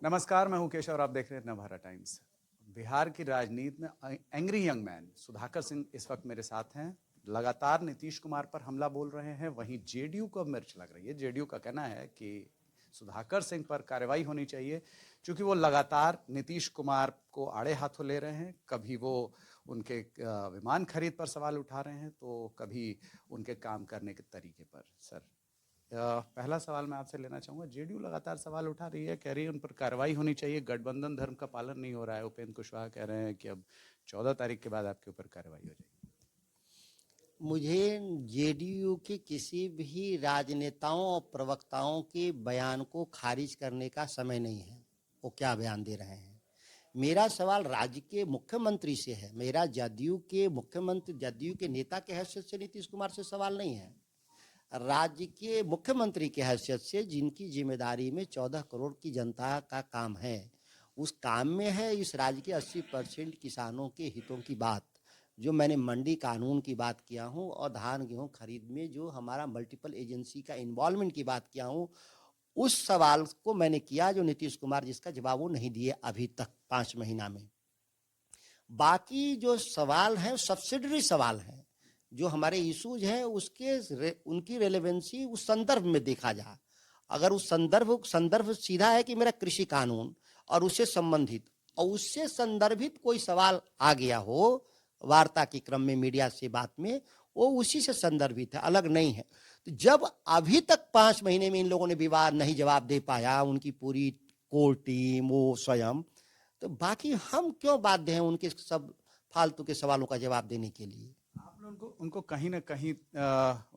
नमस्कार, मैं हूं केशव और आप देख रहे हैं नवभारत टाइम्स। बिहार की राजनीति में angry young man Sudhakar Singh इस वक्त मेरे साथ हैं। लगातार नीतीश कुमार पर हमला बोल रहे हैं, वहीं जेडीयू को अब मिर्च लग रही है। जेडीयू का कहना है कि सुधाकर सिंह पर कार्रवाई होनी चाहिए, क्योंकि वो लगातार नीतीश कुमार को आड़े हाथों ले रहे हैं। कभी वो उनके विमान खरीद पर सवाल उठा रहे हैं, तो कभी उनके काम करने के तरीके पर। सर, पहला सवाल मैं आपसे लेना चाहूँगा। जेडीयू लगातार सवाल उठा रही है, कह रही है उन पर कार्रवाई होनी चाहिए, गठबंधन धर्म का पालन नहीं हो रहा है। उपेंद्र कुशवाहा कह रहे हैं कि अब 14 तारीख के बाद आपके ऊपर कार्रवाई हो जाएगी। मुझे जेडीयू के किसी भी राजनेताओं और प्रवक्ताओं के बयान को खारिज करने का समय नहीं है। वो क्या बयान दे रहे हैं। मेरा सवाल राज्य के मुख्यमंत्री से है। मेरा जदयू के मुख्यमंत्री, जदयू के नेता के हैसियत से नीतीश कुमार से सवाल नहीं है। राज्य के मुख्यमंत्री की हैसियत से, जिनकी जिम्मेदारी में 14 करोड़ की जनता का काम है, उस काम में है इस राज्य के 80% किसानों के हितों की बात। जो मैंने मंडी कानून की बात किया हूँ और धान गेहूँ खरीद में जो हमारा मल्टीपल एजेंसी का इन्वॉल्वमेंट की बात किया हूँ, उस सवाल को मैंने किया जो नीतीश कुमार जिसका जवाब वो नहीं दिए अभी तक 5 महीना में। बाकी जो सवाल हैं सब्सिडरी सवाल हैं, जो हमारे इश्यूज हैं उनकी रेलेवेंसी उस संदर्भ में देखा जाए। अगर उस संदर्भ सीधा है कि मेरा कृषि कानून और उससे संबंधित और उससे संदर्भित कोई सवाल आ गया हो वार्ता के क्रम में मीडिया से बात में, वो उसी से संदर्भित है, अलग नहीं है। तो जब अभी तक 5 महीने में इन लोगों ने विवाद नहीं जवाब दे पाया, उनकी पूरी कोर टीम वो स्वयं, तो बाकी हम क्यों बाध्य हैं उनके सब फालतू के सवालों का जवाब देने के लिए। आपने उनको उनको कहीं ना कहीं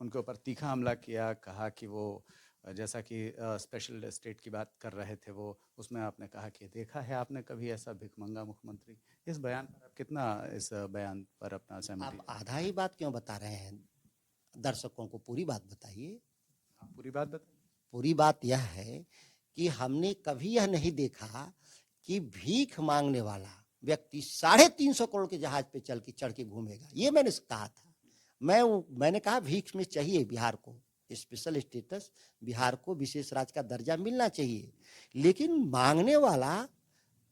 उनके ऊपर तीखा हमला किया, कहा कि वो जैसा कि स्पेशल स्टेट की बात कर रहे थे वो, उसमें आपने कहा कि देखा है आपने कभी ऐसा भिखमंगा मुख्यमंत्री। इस बयान पर आप कितना, इस बयान पर अपना सहमति आप आधा ही बात क्यों बता रहे हैं, दर्शकों को पूरी बात बताइए। आप पूरी बात बताइए। पूरी बात यह है कि हमने कभी यह नहीं देखा कि भीख मांगने वाला व्यक्ति 350 करोड़ के जहाज पे चढ़ के घूमेगा। ये मैंने कहा था। मैंने कहा भीख में चाहिए बिहार को स्पेशल स्टेटस, बिहार को विशेष राज्य का दर्जा मिलना चाहिए, लेकिन मांगने वाला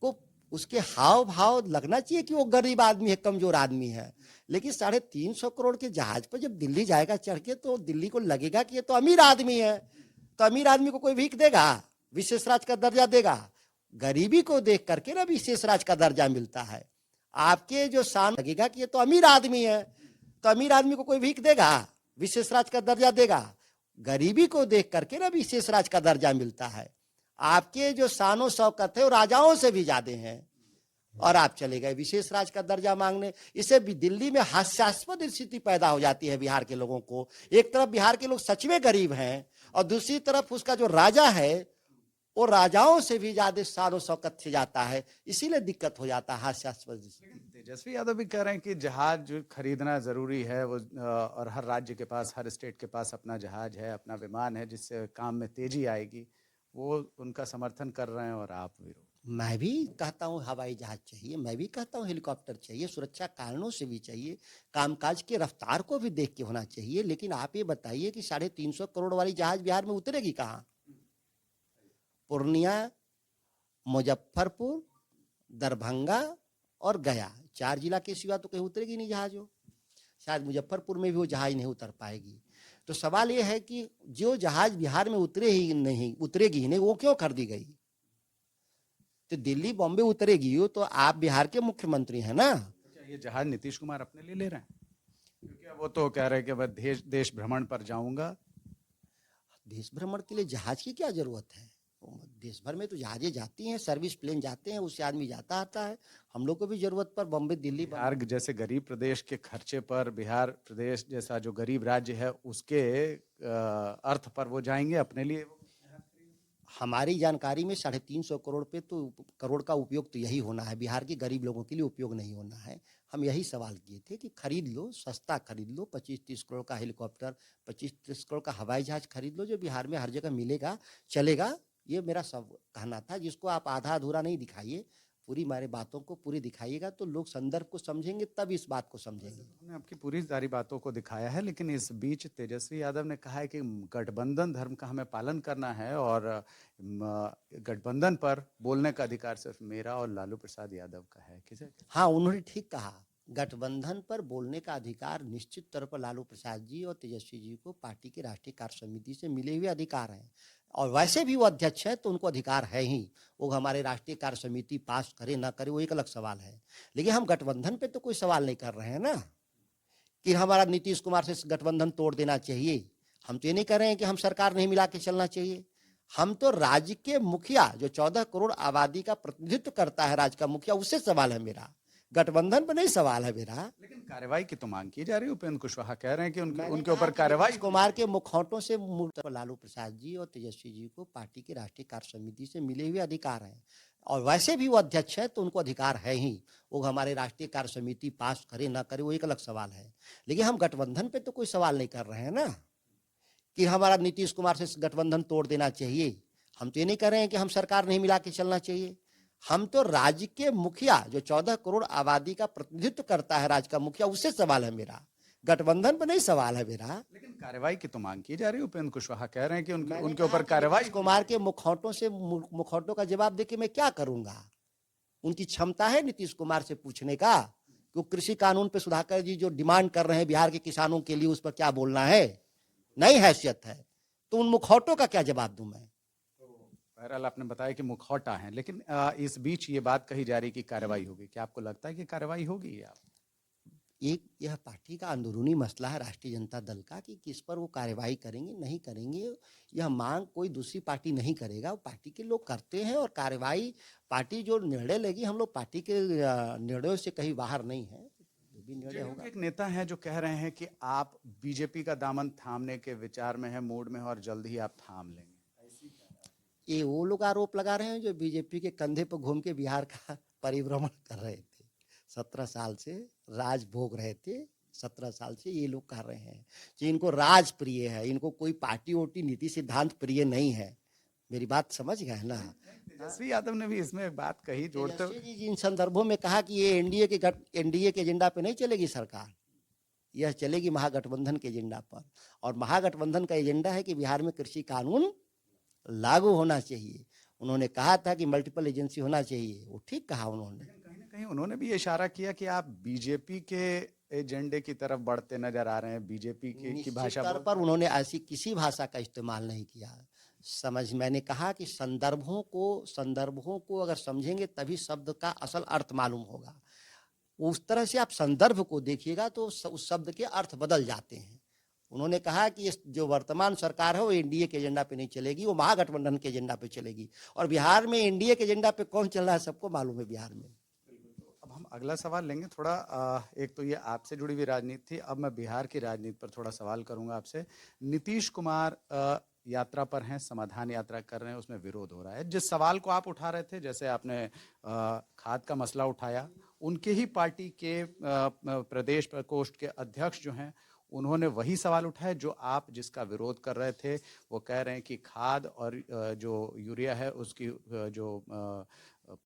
को उसके हाव भाव लगना चाहिए कि वो गरीब आदमी है, कमजोर आदमी है। लेकिन 350 करोड़ के जहाज पर जब दिल्ली जाएगा चढ़ के, तो दिल्ली को लगेगा कि ये तो अमीर आदमी है। तो अमीर आदमी को कोई भीख देगा, विशेष राज्य का दर्जा देगा? गरीबी को देख करके ना विशेष राज्य का दर्जा मिलता है। आपके जो शान लगेगा कि ये तो अमीर आदमी है, तो अमीर आदमी को कोई भीख देगा, विशेष राज्य का दर्जा देगा? गरीबी को देख करके ना विशेष राज्य का दर्जा मिलता है। आपके जो शानो शौकत है वो राजाओं से भी ज्यादा हैं, और आप चले गए विशेष राज्य का दर्जा मांगने। इसे भी दिल्ली में हास्यास्पद स्थिति पैदा हो जाती है बिहार के लोगों को। एक तरफ बिहार के लोग सच में गरीब हैं, और दूसरी तरफ उसका जो राजा है वो राजाओं से भी ज्यादा शानो शौकत से जाता है। इसीलिए दिक्कत हो जाता है हास्यास्पद। तेजस्वी यादव भी कह रहे हैं कि जहाज जो खरीदना जरूरी है वो, और हर राज्य के पास, हर स्टेट के पास अपना जहाज है, अपना विमान है, जिससे काम में तेजी आएगी। वो उनका समर्थन कर रहे हैं और आप विरोध। मैं भी कहता हूँ हवाई जहाज चाहिए, मैं भी कहता हूँ हेलीकॉप्टर चाहिए, सुरक्षा कारणों से भी चाहिए, कामकाज की रफ्तार को भी देख के होना चाहिए। लेकिन आप ये बताइए कि 350 करोड़ वाली जहाज बिहार में उतरेगी कहाँ? पूर्णिया, मुजफ्फरपुर, दरभंगा और गया, 4 जिला के सिवा तो कहीं उतरेगी नहीं जहाज। हो शायद मुजफ्फरपुर में भी वो जहाज नहीं उतर पाएगी। तो सवाल ये है कि जो जहाज बिहार में उतरेगी ही नहीं, वो क्यों खरीदी गई? तो दिल्ली बॉम्बे उतरेगी हो तो आप बिहार के मुख्यमंत्री हैं ना। अच्छा, ये जहाज नीतीश कुमार अपने लिए ले रहे हैं? क्योंकि अब वो तो कह रहे हैं कि मैं देश देश भ्रमण पर जाऊंगा। देश भ्रमण के लिए जहाज की क्या जरूरत है? देश भर में तो जहाजें जाती हैं, सर्विस प्लेन जाते हैं, उससे आदमी जाता आता है। हम लोग को भी जरूरत पर बॉम्बे दिल्ली बिहार जैसे गरीब प्रदेश के खर्चे पर, बिहार प्रदेश जैसा जो गरीब राज्य है उसके अर्थ पर वो जाएंगे अपने लिए। हमारी जानकारी में 350 करोड़ पे तो करोड़ का उपयोग तो यही होना है, बिहार के गरीब लोगों के लिए उपयोग नहीं होना है। हम यही सवाल किए थे कि खरीद लो, सस्ता खरीद लो, 25-30 करोड़ का हेलीकॉप्टर, 25-30 करोड़ का हवाई जहाज खरीद लो, जो बिहार में हर जगह मिलेगा, चलेगा। ये मेरा सब कहना था, जिसको आप आधा अधूरा नहीं दिखाइए। पूरी हमारे बातों को पूरी दिखाइएगा तो लोग संदर्भ को समझेंगे, तब इस बात को समझेंगे। हमने आपकी पूरी सारी बातों को दिखाया है, लेकिन इस बीच तेजस्वी यादव ने कहा है कि गठबंधन धर्म का हमें पालन करना है और गठबंधन पर बोलने का अधिकार सिर्फ मेरा और लालू प्रसाद यादव का है। किसे हाँ, उन्होंने ठीक कहा, गठबंधन पर बोलने का अधिकार निश्चित तौर पर लालू प्रसाद जी और तेजस्वी जी को पार्टी की राष्ट्रीय कार्य समिति से मिले हुए अधिकार हैं, और वैसे भी वो अध्यक्ष है तो उनको अधिकार है ही। वो हमारे राष्ट्रीय कार्य समिति पास करे ना करे वो एक अलग सवाल है, लेकिन हम गठबंधन पे तो कोई सवाल नहीं कर रहे हैं ना कि हमारा नीतीश कुमार से गठबंधन तोड़ देना चाहिए। हम तो ये नहीं कह रहे हैं कि हम सरकार नहीं मिला के चलना चाहिए। हम तो राज्य के मुखिया, जो 14 करोड़ आबादी का प्रतिनिधित्व करता है, राज्य का मुखिया, उससे सवाल है मेरा, गठबंधन पर नहीं सवाल है मेरा। लेकिन कार्रवाई की तो मांग की जा रही है। उपेंद्र कुशवाहा कह रहे हैं कि मैंने उनके कहा ऊपर कि कार्रवाई नीतीश कुमार के मुखौटों से लालू प्रसाद जी और तेजस्वी जी को पार्टी की राष्ट्रीय कार्य समिति से मिले हुए अधिकार हैं, और वैसे भी वो अध्यक्ष है तो उनको अधिकार है ही। वो हमारे राष्ट्रीय कार्य समिति पास करे ना करे वो एक अलग सवाल है, लेकिन हम गठबंधन पे तो कोई सवाल नहीं कर रहे हैं ना कि हमारा नीतीश कुमार से गठबंधन तोड़ देना चाहिए। हम तो ये नहीं कह रहे हैं कि हम सरकार नहीं मिला के चलना चाहिए। हम तो राज्य के मुखिया, जो 14 करोड़ आबादी का प्रतिनिधित्व करता है, राज्य का मुखिया, उससे सवाल है मेरा, गठबंधन पर नहीं सवाल है मेरा। लेकिन कार्रवाई की तो मांग की जा रही है। उपेंद्र कुशवाहा कह रहे हैं कि मैंने उनके कहा ऊपर कि कार्रवाई नीतीश कुमार के मुखौटों का जवाब देके मैं क्या करूंगा? उनकी क्षमता है नीतीश कुमार से पूछने का कि वो कृषि कानून पे सुधाकर जी जो डिमांड कर रहे हैं बिहार के किसानों के लिए, उस पर क्या बोलना है? नहीं हैसियत है तो उन मुखौटों का क्या जवाब दूं मैं? बहरहाल आपने बताया कि मुखौटा है, लेकिन इस बीच ये बात कही जा रही है कि कार्रवाई होगी। क्या आपको लगता है कि कार्रवाई होगी? या एक यह पार्टी का अंदरूनी मसला है राष्ट्रीय जनता दल का कि किस पर वो कार्रवाई करेंगे नहीं करेंगे। यह मांग कोई दूसरी पार्टी नहीं करेगा, वो पार्टी के लोग करते हैं, और कार्रवाई पार्टी जो निर्णय लेगी, हम लोग पार्टी के निर्णयों से कहीं बाहर नहीं है, जो भी निर्णय जेडीयू होगा। के एक नेता हैं जो कह रहे हैं कि आप बीजेपी का दामन थामने के विचार में है, मूड में है और जल्द ही आप थाम लेंगे। ये वो लोग आरोप लगा रहे हैं जो बीजेपी के कंधे पर घूम के बिहार का परिभ्रमण कर रहे थे, 17 साल से राज भोग रहे थे, 17 साल से ये लोग कर रहे हैं कि इनको राज प्रिय है, इनको कोई पार्टी वोटी नीति सिद्धांत प्रिय नहीं है। मेरी बात समझ गए ना? तेजस्वी यादव ने भी इसमें एक बात कही जोड़ते तेजस्वी जी जिन संदर्भों में कहा कि ये एनडीए के एजेंडा पे नहीं चलेगी सरकार, यह चलेगी महागठबंधन के एजेंडा पर, और महागठबंधन का एजेंडा है कि बिहार में कृषि कानून लागू होना चाहिए। उन्होंने कहा था कि मल्टीपल एजेंसी होना चाहिए, वो ठीक कहा उन्होंने। कहीं ना कहीं उन्होंने भी इशारा किया कि आप बीजेपी के एजेंडे की तरफ बढ़ते नजर आ रहे हैं, बीजेपी की निश्चित भाषा तौर पर उन्होंने ऐसी किसी भाषा का इस्तेमाल नहीं किया। मैंने कहा कि संदर्भों को अगर समझेंगे तभी शब्द का असल अर्थ मालूम होगा। उस तरह से आप संदर्भ को देखिएगा तो उस शब्द के अर्थ बदल जाते हैं। उन्होंने कहा कि इस जो वर्तमान सरकार है वो एनडीए के एजेंडा पे नहीं चलेगी, वो महागठबंधन के एजेंडा पे चलेगी, और बिहार में एनडीए के एजेंडा पे कौन चल रहा है सबको मालूम है बिहार में। अब हम अगला सवाल लेंगे थोड़ा एक तो ये आपसे जुड़ी हुई राजनीति थी, अब मैं बिहार की राजनीति पर थोड़ा सवाल करूंगा आपसे। नीतीश कुमार यात्रा पर हैं, समाधान यात्रा कर रहे हैं, उसमें विरोध हो रहा है। जिस सवाल को आप उठा रहे थे, जैसे आपने खाद का मसला उठाया, उनके ही पार्टी के प्रदेश प्रकोष्ठ के अध्यक्ष जो हैं, उन्होंने वही सवाल उठाया जो आप जिसका विरोध कर रहे थे। वो कह रहे हैं कि खाद और जो यूरिया है उसकी जो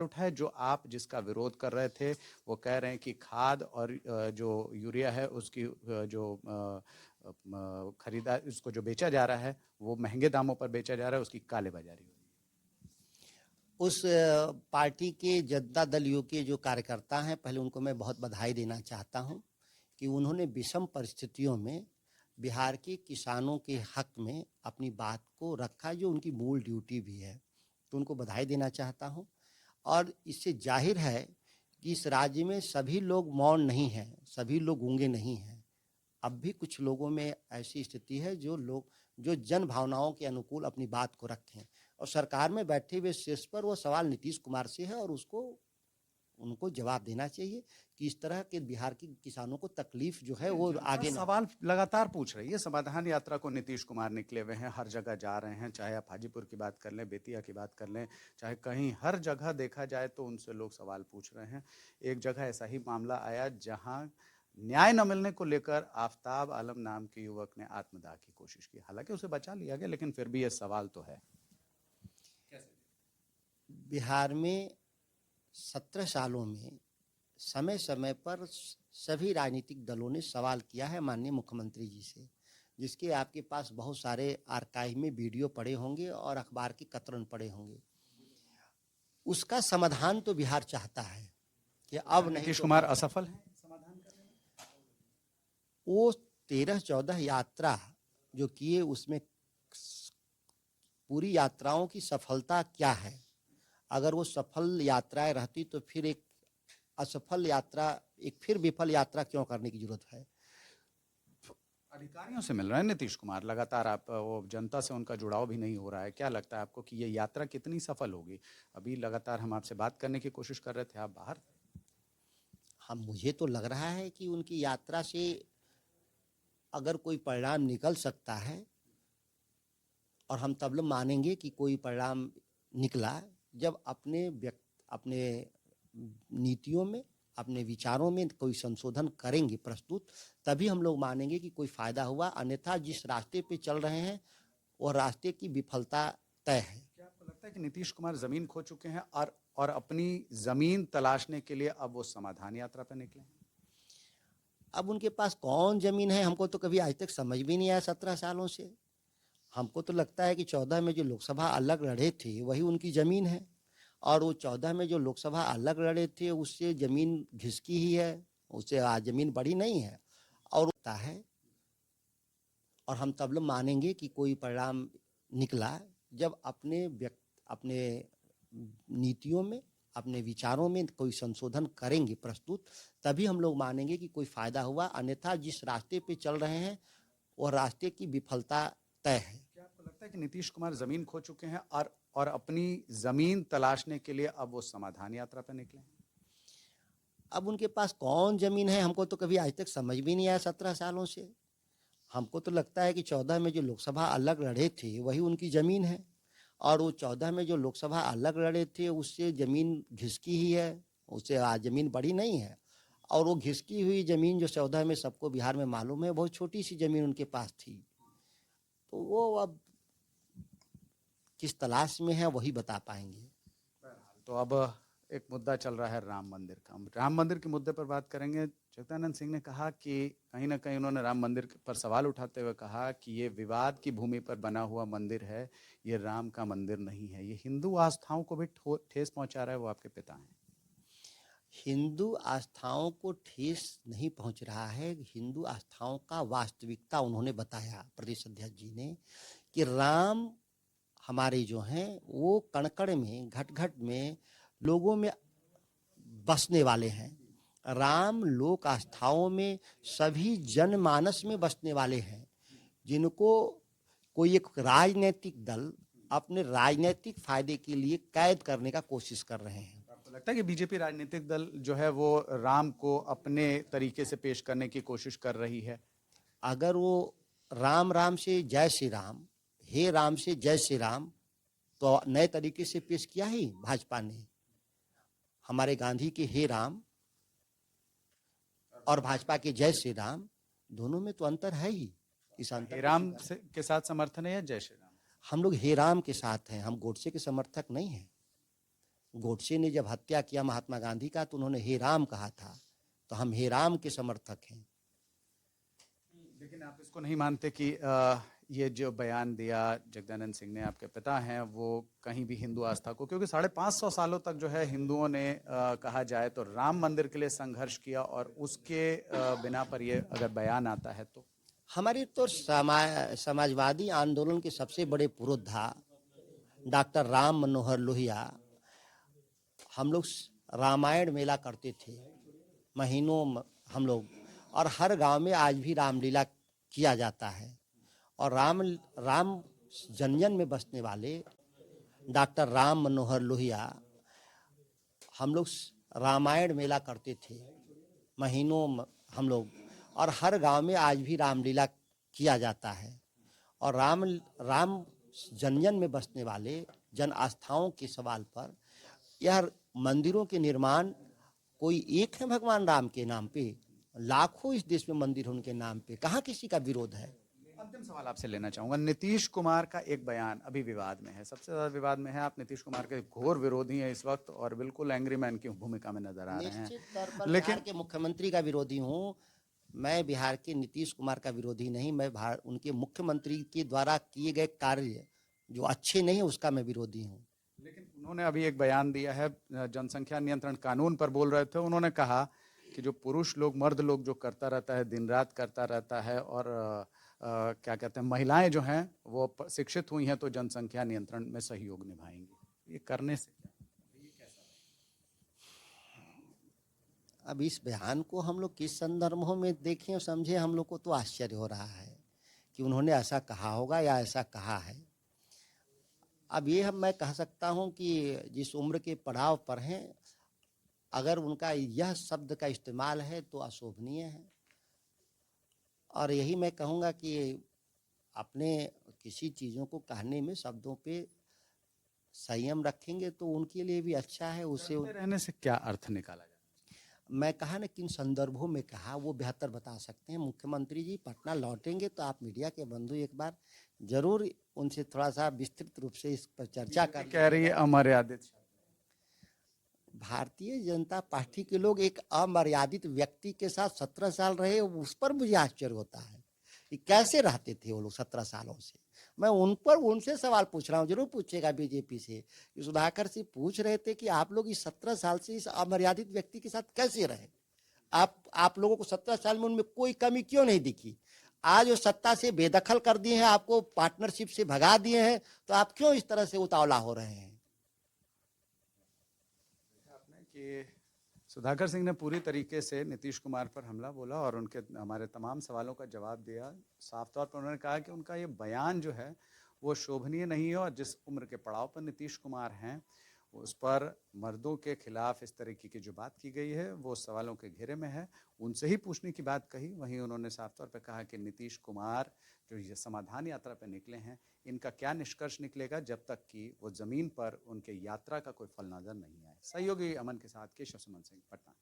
उठाए जो आप जिसका विरोध कर रहे थे, वो कह रहे हैं कि खाद और जो यूरिया है उसकी जो खरीदा उसको जो बेचा जा रहा है वो महंगे दामों पर बेचा जा रहा है, उसकी कालेबाजारी हो रही है। उस पार्टी के जनता दल यू के जो कार्यकर्ता हैं, पहले उनको मैं बहुत बधाई देना चाहता हूं कि उन्होंने विषम परिस्थितियों में बिहार के किसानों के हक में अपनी बात को रखा, जो उनकी मूल ड्यूटी भी है, तो उनको बधाई देना चाहता हूं। और इससे जाहिर है कि इस राज्य में सभी लोग मौन नहीं हैं, सभी लोग गूंगे नहीं हैं। अब भी कुछ लोगों में ऐसी स्थिति है जो जन भावनाओं के अनुकूल अपनी बात को रखें, और सरकार में बैठे हुए शीर्ष पर वो सवाल नीतीश कुमार से है, और उनको जवाब देना चाहिए कि इस तरह के बिहार के किसानों को तकलीफ जो है वो आगे ना। सवाल लगातार पूछ रही है। समाधान यात्रा को नीतीश कुमार निकले हुए हैं, हर जगह जा रहे हैं, चाहे आप हाजीपुर की बात कर लें, बेतिया की बात कर लें, चाहे कहीं हर जगह देखा जाए तो उनसे लोग सवाल पूछ रहे हैं। एक जगह ऐसा ही मामला आया जहां न्याय न मिलने को लेकर आफताब आलम नाम के युवक ने आत्मदाह की कोशिश की, हालांकि उसे बचा लिया गया, लेकिन फिर भी यह सवाल तो है। बिहार में 17 सालों में समय समय पर सभी राजनीतिक दलों ने सवाल किया है माननीय मुख्यमंत्री जी से, जिसके आपके पास बहुत सारे आर्काइव में वीडियो पड़े होंगे और अखबार के कतरन पड़े होंगे। उसका समाधान तो बिहार चाहता है कि अब नहीं नीतीश तो कुमार असफल हैं समाधान करने में? वो 13-14 यात्रा जो किए उसमें पूरी यात्राओं की सफलता क्या है? अगर वो सफल यात्राएं रहती तो फिर एक असफल यात्रा, एक फिर विफल यात्रा क्यों करने की जरूरत है? अधिकारियों से मिल रहे हैं नीतीश कुमार लगातार, आप वो जनता से उनका जुड़ाव भी नहीं हो रहा है। क्या लगता है आपको कि ये यात्रा कितनी सफल होगी? अभी लगातार हम आपसे बात करने की कोशिश कर रहे थे, आप बाहर थे। हम मुझे तो लग रहा है कि उनकी यात्रा से अगर कोई परिणाम निकल सकता है और हम तब लोग मानेंगे कि कोई परिणाम निकला जब अपने नीतियों में, अपने विचारों में कोई संशोधन करेंगे प्रस्तुत, तभी हम लोग मानेंगे कि कोई फायदा हुआ। अन्यथा जिस रास्ते पे चल रहे हैं वो रास्ते की विफलता तय है। क्या आपको लगता है कि नीतीश कुमार जमीन खो चुके हैं और अपनी जमीन तलाशने के लिए अब वो समाधान यात्रा पर निकले हैं? अब उनके पास कौन जमीन है हमको तो कभी आज तक समझ भी नहीं आया 17 सालों से। हमको तो लगता है कि 14 में जो लोकसभा अलग लड़े थे वही उनकी जमीन है, और वो 14 में जो लोकसभा अलग लड़े थे उससे जमीन घिसकी ही है, उससे आज जमीन बड़ी नहीं है। और होता है और हम तब लोग मानेंगे कि कोई परिणाम निकला जब अपने नीतियों में, अपने विचारों में कोई संशोधन करेंगे प्रस्तुत, तभी हम लोग मानेंगे कि कोई फायदा हुआ। अन्यथा जिस रास्ते पे चल रहे हैं वो रास्ते की विफलता तय है। क्या आपको लगता है कि नीतीश कुमार जमीन खो चुके हैं और अपनी जमीन तलाशने के लिए अब वो समाधान यात्रा पर निकले हैं? अब उनके पास कौन जमीन है हमको तो कभी आज तक समझ भी नहीं आया 17 सालों से। हमको तो लगता है कि 14 में जो लोकसभा अलग लड़े थे वही उनकी जमीन है, और वो 14 में जो लोकसभा अलग लड़े थे उससे जमीन घिसकी ही है, उससे आज जमीन बड़ी नहीं है। और वो घिसकी हुई जमीन जो 14 में सबको बिहार में मालूम है, बहुत छोटी सी जमीन उनके पास थी। तो वो अब किस तलाश में है वही बता पाएंगे। तो अब एक मुद्दा चल रहा है राम मंदिर का। हम राम मंदिर के मुद्दे पर बात करेंगे। जगदानंद सिंह ने कहा कि कहीं ना कहीं उन्होंने राम मंदिर पर सवाल उठाते हुए कहा कि ये विवाद की भूमि पर बना हुआ मंदिर है, ये राम का मंदिर नहीं है, ये हिंदू आस्थाओं को भी ठेस पहुंचा रहा है। वो आपके पिता हैं। हिंदू आस्थाओं को ठेस नहीं पहुंच रहा है, हिंदू आस्थाओं का वास्तविकता उन्होंने बताया प्रदेश अध्यक्ष जी ने, कि राम हमारे जो हैं वो कण-कण में, घट-घट में, लोगों में बसने वाले हैं। राम लोक आस्थाओं में, सभी जनमानस में बसने वाले हैं, जिनको कोई एक राजनीतिक दल अपने राजनीतिक फायदे के लिए कैद करने का कोशिश कर रहे हैं। आपको लगता है कि बीजेपी राजनीतिक दल जो है वो राम को अपने तरीके से पेश करने की कोशिश कर रही है? अगर वो राम राम से जय श्री राम, हे राम से जय श्री राम तो नए तरीके से पेश किया ही भाजपा ने। हमारे गांधी के हे राम और भाजपा के जय श्री राम, दोनों में तो अंतर है ही। इस अंतर हे राम के साथ समर्थन है या जय श्री राम? हम लोग हे राम के साथ हैं, हम गोडसे के समर्थक नहीं हैं। गोडसे ने जब हत्या किया महात्मा गांधी का तो उन्होंने हे राम कहा था, तो हम हे राम के समर्थक हैं। लेकिन आप इसको नहीं मानते कि ये जो बयान दिया जगदानंद सिंह ने, आपके पिता हैं, वो कहीं भी हिंदू आस्था को, क्योंकि 550 सालों तक जो है हिंदुओं ने कहा जाए तो राम मंदिर के लिए संघर्ष किया, और उसके बिना पर ये अगर बयान आता है तो? हमारी तो समाजवादी आंदोलन के सबसे बड़े पुरोधा डॉक्टर राम मनोहर लोहिया, हम लोग रामायण मेला करते थे महीनों हम लोग, और हर गांव में आज भी रामलीला किया जाता है। और राम जन जन में बसने वाले डॉक्टर राम मनोहर लोहिया, हम लोग रामायण मेला करते थे महीनों हम लोग, और हर गांव में आज भी रामलीला किया जाता है। और राम जन जन में बसने वाले जन आस्थाओं के सवाल पर, यह मंदिरों के निर्माण कोई एक है भगवान राम के नाम पे, लाखों इस देश में मंदिर उनके नाम पे, कहाँ किसी का विरोध है? अंतिम सवाल आपसे लेना चाहूंगा। नीतीश कुमार का एक बयान अभी विवाद में है, सबसे ज्यादा विवाद में है। आप नीतीश कुमार के घोर विरोधी हैं इस वक्त और बिल्कुल एंग्री मैन की भूमिका में नजर आ रहे हैं। निश्चित तौर पर लेकिन बिहार के मुख्यमंत्री का विरोधी हूँ। मैं बिहार के नीतीश कुमार का विरोधी नहीं, मैं उनके मुख्यमंत्री के द्वारा किए गए कार्य जो अच्छे नहीं उसका मैं विरोधी हूँ। लेकिन उन्होंने अभी एक बयान दिया है, जनसंख्या नियंत्रण कानून पर बोल रहे थे। उन्होंने कहा कि जो पुरुष लोग, मर्द लोग जो करता रहता है, दिन रात करता रहता है, और क्या कहते हैं, महिलाएं जो हैं वो शिक्षित हुई हैं तो जनसंख्या नियंत्रण में सहयोग निभाएंगी। ये करने से अब इस बयान को हम लोग किस संदर्भों में देखें और समझे, हम लोग को तो आश्चर्य हो रहा है कि उन्होंने ऐसा कहा होगा या ऐसा कहा है। अब ये मैं कह सकता हूँ कि जिस उम्र के पड़ाव पर हैं, अगर उनका यह शब्द का इस्तेमाल है तो अशोभनीय है। और यही मैं कहूँगा कि अपने किसी चीज़ों को कहने में शब्दों पे संयम रखेंगे तो उनके लिए भी अच्छा है। उसे रहने से क्या अर्थ निकाला जाए? मैं कहा ना किन संदर्भों में कहा वो बेहतर बता सकते हैं। मुख्यमंत्री जी पटना लौटेंगे तो आप मीडिया के बंधु एक बार जरूर उनसे थोड़ा सा विस्तृत रूप से इस पर चर्चा कर। कह रही है अमर्यादित। भारतीय जनता पार्टी के लोग एक अमर्यादित व्यक्ति के साथ 17 साल रहे, उस पर मुझे आश्चर्य होता है कि कैसे रहते थे वो लोग 17 सालों से। मैं उनसे सवाल पूछ रहा हूँ, जरूर पूछेगा बीजेपी से। सुधाकर से पूछ रहे थे कि आप लोग इस 17 साल से इस अमर्यादित व्यक्ति के साथ कैसे रहे। आप लोगों को 17 साल में उनमें कोई कमी क्यों नहीं दिखी। आज वो सत्ता से बेदखल कर दिए हैं, आपको पार्टनरशिप से भगा दिए हैं, तो आप क्यों इस तरह से उतावला हो रहे हैं। कि सुधाकर सिंह ने पूरी तरीके से नीतीश कुमार पर हमला बोला और उनके हमारे तमाम सवालों का जवाब दिया। साफ तौर पर उन्होंने कहा कि उनका ये बयान जो है वो शोभनीय नहीं है और जिस उम्र के पड़ाव पर नीतीश कुमार हैं उस पर मर्दों के खिलाफ इस तरीके की जो बात की गई है वो सवालों के घेरे में है। उनसे ही पूछने की बात कही। वहीं उन्होंने साफ तौर पर कहा कि नीतीश कुमार जो ये समाधान यात्रा पर निकले हैं, इनका क्या निष्कर्ष निकलेगा जब तक कि वो जमीन पर उनके यात्रा का कोई फल नजर नहीं आए। सहयोगी अमन के साथ केशव सुमन सिंह, पटना।